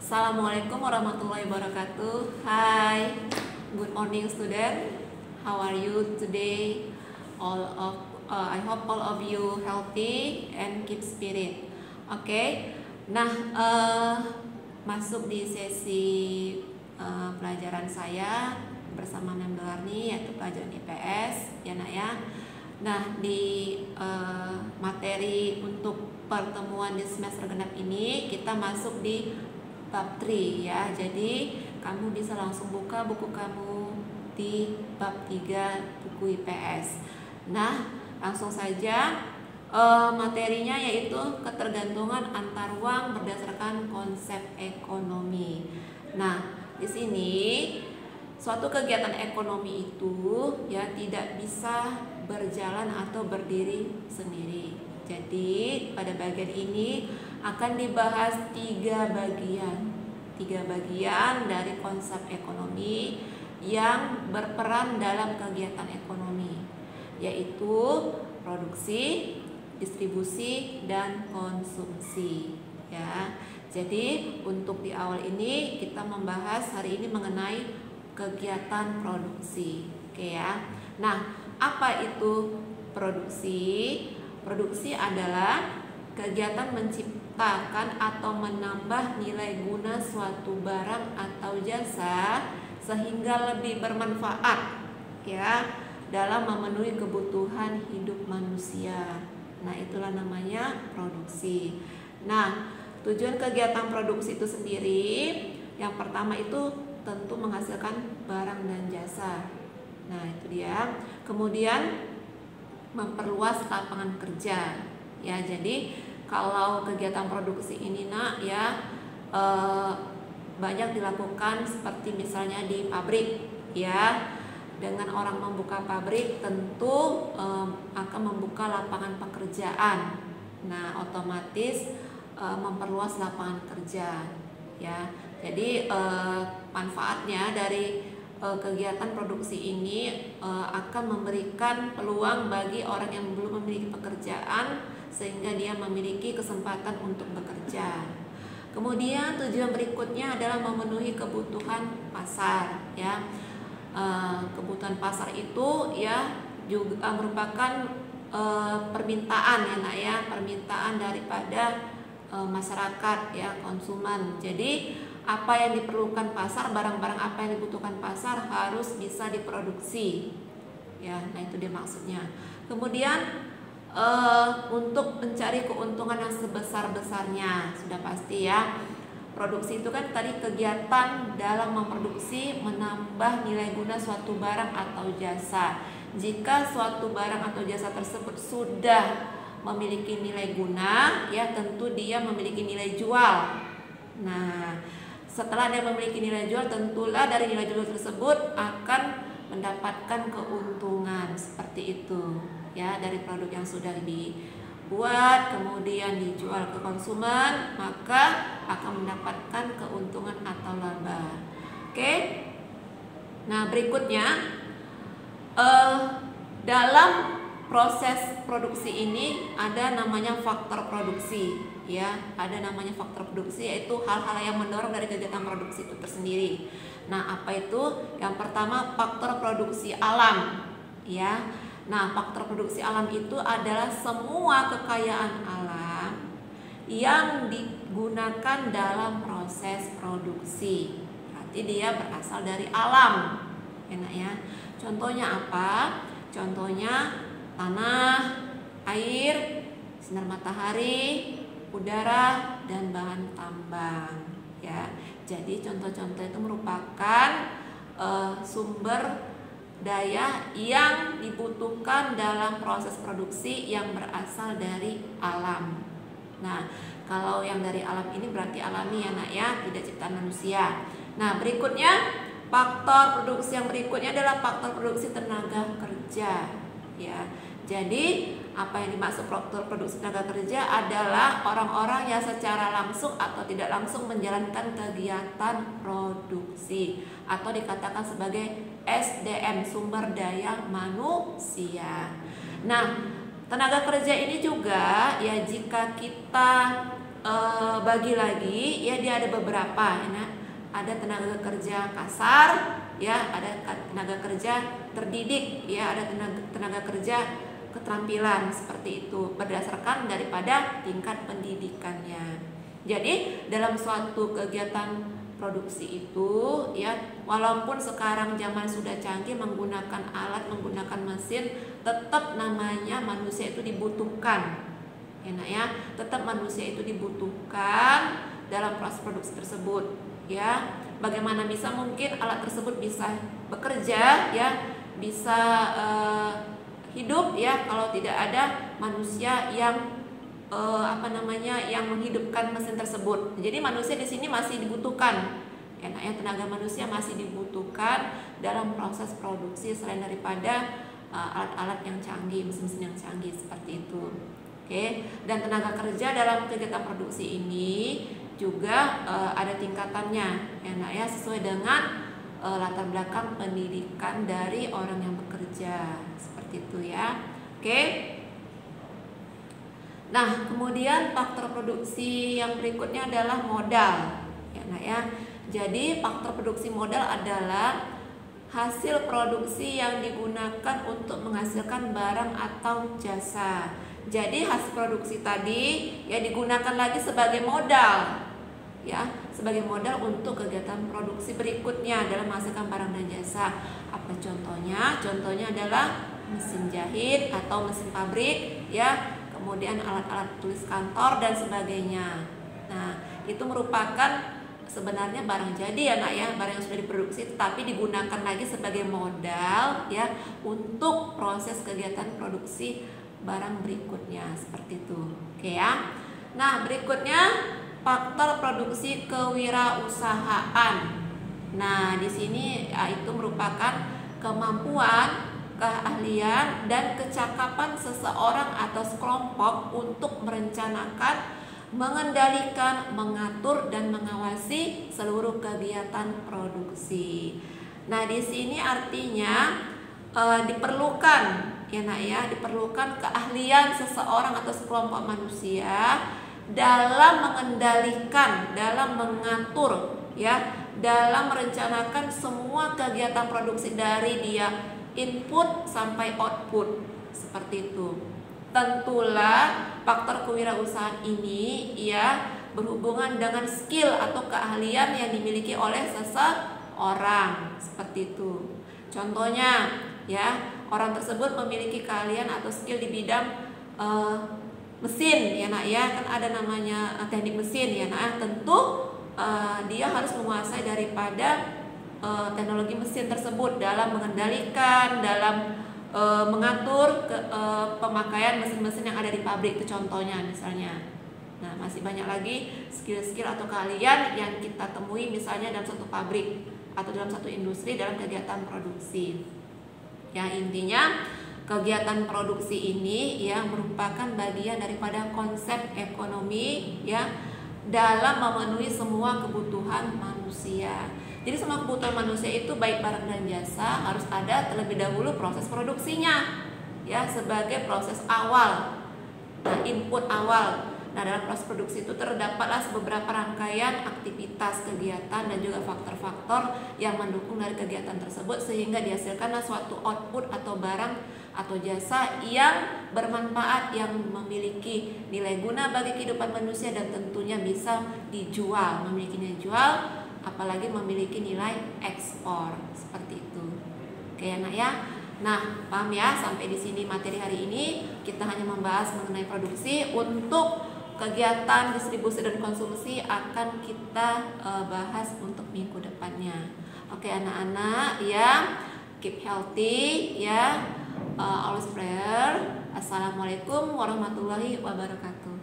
Assalamualaikum warahmatullahi wabarakatuh. Hi, good morning student. How are you today? I hope all of you healthy and keep spirit. Oke. Nah, masuk di sesi pelajaran saya bersama Mem Delarni, yaitu pelajaran IPS, ya nak ya. Nah, di materi untuk pertemuan di semester genap ini kita masuk di bab 3 ya. Jadi kamu bisa langsung buka buku kamu di bab 3 buku IPS. Nah, langsung saja materinya yaitu ketergantungan antar uang berdasarkan konsep ekonomi. Nah, di sini suatu kegiatan ekonomi itu ya tidak bisa berjalan atau berdiri sendiri. Jadi pada bagian ini akan dibahas tiga bagian dari konsep ekonomi yang berperan dalam kegiatan ekonomi, yaitu produksi, distribusi, dan konsumsi ya. Jadi untuk di awal ini kita membahas hari ini mengenai kegiatan produksi. Oke ya. Nah, apa itu produksi? Produksi adalah kegiatan menciptakan atau menambah nilai guna suatu barang atau jasa sehingga lebih bermanfaat ya dalam memenuhi kebutuhan hidup manusia. Nah, itulah namanya produksi. Nah, tujuan kegiatan produksi itu sendiri yang pertama itu tentu menghasilkan barang dan jasa. Nah, itu dia. Kemudian memperluas lapangan kerja ya. Jadi kalau kegiatan produksi ini nak ya banyak dilakukan seperti misalnya di pabrik ya. Dengan orang membuka pabrik tentu akan membuka lapangan pekerjaan. Nah, otomatis memperluas lapangan kerja ya. Jadi manfaatnya dari kegiatan produksi ini akan memberikan peluang bagi orang yang belum memiliki pekerjaan sehingga dia memiliki kesempatan untuk bekerja. Kemudian tujuan berikutnya adalah memenuhi kebutuhan pasar ya. Kebutuhan pasar itu ya juga merupakan permintaan ya nak ya, permintaan daripada masyarakat ya, konsumen. Jadi apa yang diperlukan pasar, barang-barang apa yang dibutuhkan pasar harus bisa diproduksi ya. Nah, itu dia maksudnya. Kemudian untuk mencari keuntungan yang sebesar-besarnya, sudah pasti ya. Produksi itu kan tadi kegiatan dalam memproduksi menambah nilai guna suatu barang atau jasa. Jika suatu barang atau jasa tersebut sudah memiliki nilai guna ya, tentu dia memiliki nilai jual. Nah, setelah dia memiliki nilai jual, tentulah dari nilai jual tersebut akan mendapatkan keuntungan seperti itu ya, dari produk yang sudah dibuat kemudian dijual ke konsumen, maka akan mendapatkan keuntungan atau laba. Oke. Nah, berikutnya dalam proses produksi ini ada namanya faktor produksi ya, ada namanya faktor produksi, yaitu hal-hal yang mendorong dari kegiatan produksi itu tersendiri. Nah, apa itu? Yang pertama faktor produksi alam ya. Nah, faktor produksi alam itu adalah semua kekayaan alam yang digunakan dalam proses produksi. Berarti dia berasal dari alam. Enak ya. Contohnya apa? Contohnya tanah, air, sinar matahari, udara, dan bahan tambang ya. Jadi contoh-contoh itu merupakan sumber daya yang dibutuhkan dalam proses produksi yang berasal dari alam. Nah, kalau yang dari alam ini berarti alami ya nak ya, tidak ciptaan manusia. Nah, berikutnya faktor produksi yang berikutnya adalah faktor produksi tenaga kerja ya. Jadi apa yang dimaksud faktor produksi tenaga kerja adalah orang-orang yang secara langsung atau tidak langsung menjalankan kegiatan produksi atau dikatakan sebagai SDM, sumber daya manusia. Nah, tenaga kerja ini juga ya, jika kita bagi lagi ya, dia ada beberapa ya. Ada tenaga kerja kasar ya, ada tenaga kerja terdidik ya, ada tenaga kerja keterampilan, seperti itu berdasarkan daripada tingkat pendidikannya. Jadi dalam suatu kegiatan produksi itu ya, walaupun sekarang zaman sudah canggih menggunakan alat, menggunakan mesin, tetap namanya manusia itu dibutuhkan ya nak ya, tetap manusia itu dibutuhkan dalam proses produksi tersebut ya. Bagaimana bisa mungkin alat tersebut bisa bekerja ya, bisa hidup ya, kalau tidak ada manusia yang yang menghidupkan mesin tersebut. Jadi manusia di sini masih dibutuhkan ya, tenaga manusia masih dibutuhkan dalam proses produksi selain daripada alat-alat yang canggih, mesin-mesin yang canggih, seperti itu. Oke, dan tenaga kerja dalam kegiatan produksi ini juga ada tingkatannya ya, sesuai dengan latar belakang pendidikan dari orang yang bekerja, seperti itu ya. Oke. Nah, kemudian faktor produksi yang berikutnya adalah modal ya. Jadi faktor produksi modal adalah hasil produksi yang digunakan untuk menghasilkan barang atau jasa. Jadi hasil produksi tadi ya digunakan lagi sebagai modal ya, sebagai modal untuk kegiatan produksi berikutnya dalam menghasilkan barang dan jasa. Apa contohnya? Contohnya adalah mesin jahit atau mesin pabrik ya, kemudian alat-alat tulis kantor dan sebagainya. Nah, itu merupakan sebenarnya barang jadi ya nak ya, barang yang sudah diproduksi tetapi digunakan lagi sebagai modal ya untuk proses kegiatan produksi barang berikutnya, seperti itu. Oke ya. Nah, berikutnya faktor produksi kewirausahaan. Nah, di sini ya, itu merupakan kemampuan, keahlian dan kecakapan seseorang atau sekelompok untuk merencanakan, mengendalikan, mengatur dan mengawasi seluruh kegiatan produksi. Nah, di sini artinya diperlukan ya nak ya, diperlukan keahlian seseorang atau sekelompok manusia dalam mengendalikan, dalam mengatur ya, dalam merencanakan semua kegiatan produksi dari dia input sampai output, seperti itu. Tentulah faktor kewirausahaan ini ya berhubungan dengan skill atau keahlian yang dimiliki oleh seseorang, seperti itu. Contohnya ya, orang tersebut memiliki keahlian atau skill di bidang mesin ya nak ya, kan ada namanya teknik mesin ya nak. Tentu dia harus menguasai daripada teknologi mesin tersebut dalam mengendalikan, dalam mengatur pemakaian mesin-mesin yang ada di pabrik, itu contohnya misalnya. Nah, masih banyak lagi skill-skill atau keahlian yang kita temui misalnya dalam satu pabrik atau dalam satu industri dalam kegiatan produksi. Ya, intinya kegiatan produksi ini ya merupakan bagian daripada konsep ekonomi ya dalam memenuhi semua kebutuhan manusia. Jadi semua kebutuhan manusia itu baik barang dan jasa harus ada terlebih dahulu proses produksinya ya, sebagai proses awal, input awal. Nah, dalam proses produksi itu terdapatlah beberapa rangkaian aktivitas, kegiatan dan juga faktor-faktor yang mendukung dari kegiatan tersebut sehingga dihasilkanlah suatu output atau barang atau jasa yang bermanfaat, yang memiliki nilai guna bagi kehidupan manusia dan tentunya bisa dijual, memiliki nilai jual, apalagi memiliki nilai ekspor, seperti itu. Oke ya nak ya. Nah, paham ya, sampai di sini materi hari ini kita hanya membahas mengenai produksi. Untuk kegiatan distribusi dan konsumsi akan kita bahas untuk minggu depannya. Oke anak-anak ya, keep healthy ya, always prayer. Assalamualaikum warahmatullahi wabarakatuh.